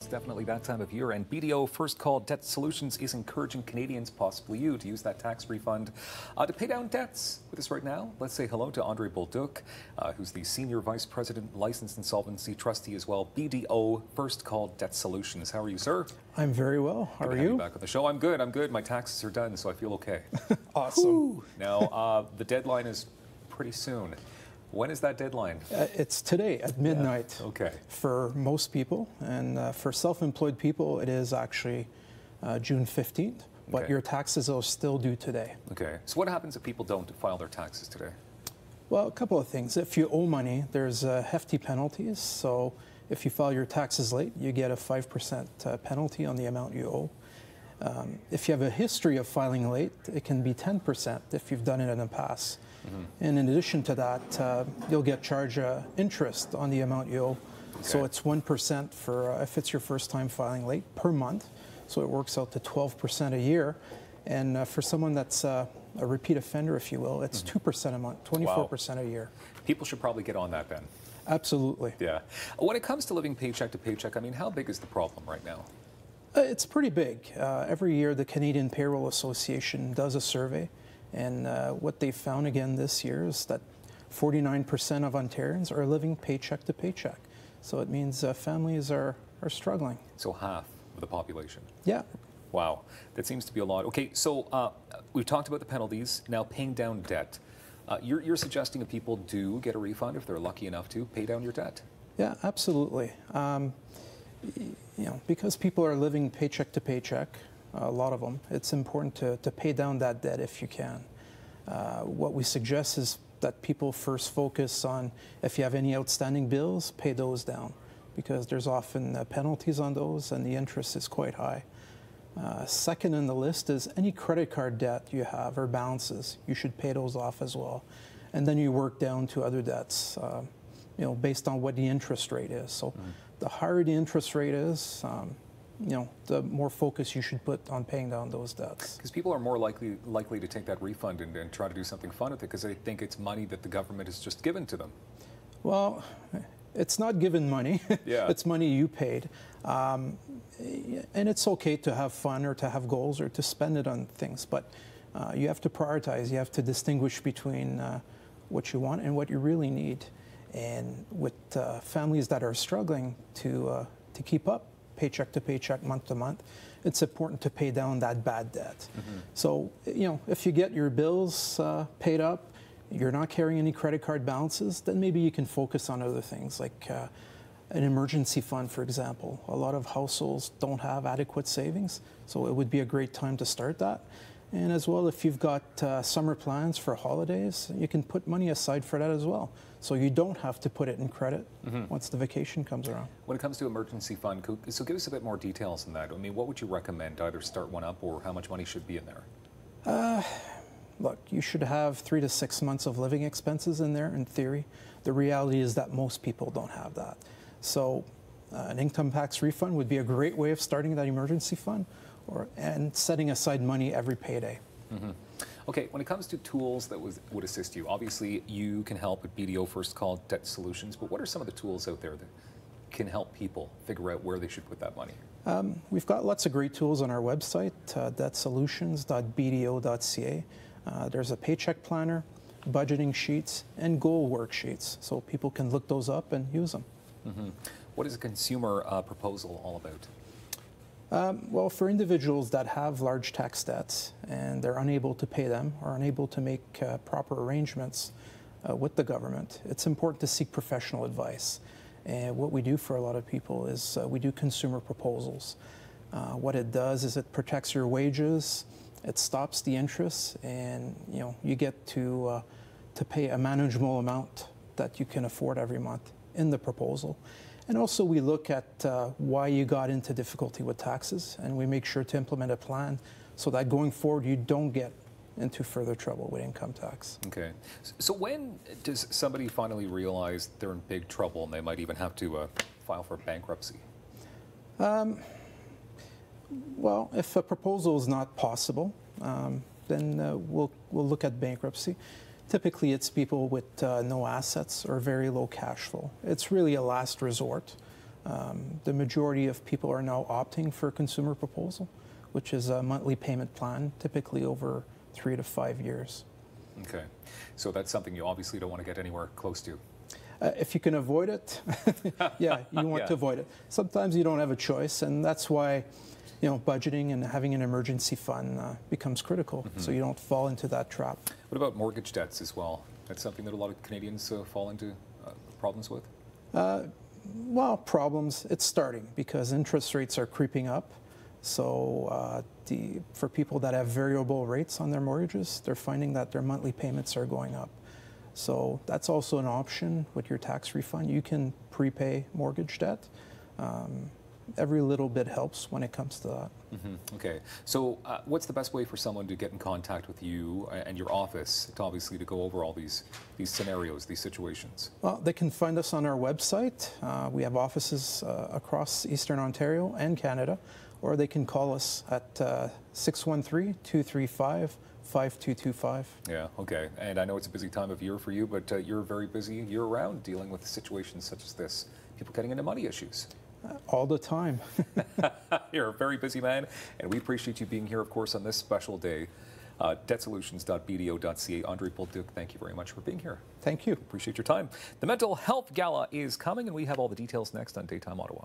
It's definitely that time of year, and BDO First Call Debt Solutions is encouraging Canadians, possibly you, to use that tax refund to pay down debts. With us right now, let's say hello to André Bolduc, who's the Senior Vice President, Licensed Insolvency Trustee as well, BDO First Call Debt Solutions. How are you, sir? I'm very well. How are you? Back on the show. I'm good. I'm good. My taxes are done, so I feel okay. Awesome. Whew. Now, the deadline is pretty soon. When is that deadline? It's today at midnight. Yeah. Okay. For most people, and for self-employed people, it is actually June 15th, but Okay. your taxes are still due today. Okay. So what happens if people don't file their taxes today? Well, a couple of things. If you owe money, there's hefty penalties. So if you file your taxes late, you get a 5% penalty on the amount you owe. If you have a history of filing late, it can be 10% if you've done it in the past. And in addition to that, you'll get charged interest on the amount you owe. Okay. So it's 1% for if it's your first time filing late per month. So it works out to 12% a year. And for someone that's a repeat offender, if you will, it's 2% a month, 24% a year. People should probably get on that then. Absolutely. Yeah. When it comes to living paycheck to paycheck, I mean, how big is the problem right now? It's pretty big. Every year, the Canadian Payroll Association does a survey. And what they found again this year is that 49% of Ontarians are living paycheck to paycheck. So it means families are struggling. So half of the population. Yeah. Wow. That seems to be a lot. Okay, so we've talked about the penalties. Now paying down debt. You're suggesting that people do get a refund if they're lucky enough to pay down your debt? Yeah, absolutely. Because people are living paycheck to paycheck, a lot of them, it's important to pay down that debt if you can. What we suggest is that people first focus on, if you have any outstanding bills, pay those down, because there's often penalties on those and the interest is quite high. Second in the list is any credit card debt you have or balances, you should pay those off as well. And then you work down to other debts, based on what the interest rate is. So the higher the interest rate is, the more focus you should put on paying down those debts. Because people are more likely to take that refund and try to do something fun with it because they think it's money that the government has just given to them. Well, it's not given money. Yeah. It's money you paid. And it's okay to have fun or to have goals or to spend it on things, but you have to prioritize. You have to distinguish between what you want and what you really need. And with families that are struggling to keep up paycheck to paycheck, month to month, it's important to pay down that bad debt. So, if you get your bills paid up, you're not carrying any credit card balances, then maybe you can focus on other things like an emergency fund, for example. A lot of households don't have adequate savings, so it would be a great time to start that. And as well, if you've got summer plans for holidays, you can put money aside for that as well. So you don't have to put it in credit once the vacation comes around. When it comes to emergency fund, so give us a bit more details on that. I mean, what would you recommend? Either start one up or how much money should be in there? Look, you should have 3 to 6 months of living expenses in there, in theory. The reality is that most people don't have that. So an income tax refund would be a great way of starting that emergency fund and setting aside money every payday. Okay, when it comes to tools that would assist you, obviously you can help with BDO First Call Debt Solutions, but what are some of the tools out there that can help people figure out where they should put that money? We've got lots of great tools on our website, debtsolutions.bdo.ca. There's a paycheck planner, budgeting sheets, and goal worksheets, so people can look those up and use them. What is a consumer proposal all about? Well, for individuals that have large tax debts and they're unable to pay them or unable to make proper arrangements with the government, it's important to seek professional advice. And what we do for a lot of people is we do consumer proposals. What it does is it protects your wages, it stops the interest, and you get to pay a manageable amount that you can afford every month in the proposal. And also we look at why you got into difficulty with taxes, and we make sure to implement a plan so that going forward you don't get into further trouble with income tax. Okay. So when does somebody finally realize they're in big trouble and they might even have to file for bankruptcy? Well, if a proposal is not possible, then we'll look at bankruptcy. Typically, it's people with no assets or very low cash flow. It's really a last resort. The majority of people are now opting for a consumer proposal, which is a monthly payment plan, typically over 3 to 5 years. Okay. So that's something you obviously don't want to get anywhere close to. If you can avoid it, yeah, you want Yeah. to avoid it. Sometimes you don't have a choice, and that's why, budgeting and having an emergency fund becomes critical, so you don't fall into that trap. What about mortgage debts as well? That's something that a lot of Canadians fall into problems with? Well, problems, it's starting because interest rates are creeping up. So for people that have variable rates on their mortgages, they're finding that their monthly payments are going up. So that's also an option with your tax refund. You can prepay mortgage debt. Every little bit helps when it comes to that. Okay. So what's the best way for someone to get in contact with you and your office to obviously to go over all these scenarios, these situations? Well, they can find us on our website. We have offices across Eastern Ontario and Canada, or they can call us at 613-235-5225. Yeah, okay. And I know it's a busy time of year for you, but you're very busy year-round dealing with situations such as this. People getting into money issues. All the time. You're a very busy man, and we appreciate you being here, of course, on this special day. Debtsolutions.bdo.ca. André Bolduc, thank you very much for being here. Thank you. Appreciate your time. The Mental Health Gala is coming, and we have all the details next on Daytime Ottawa.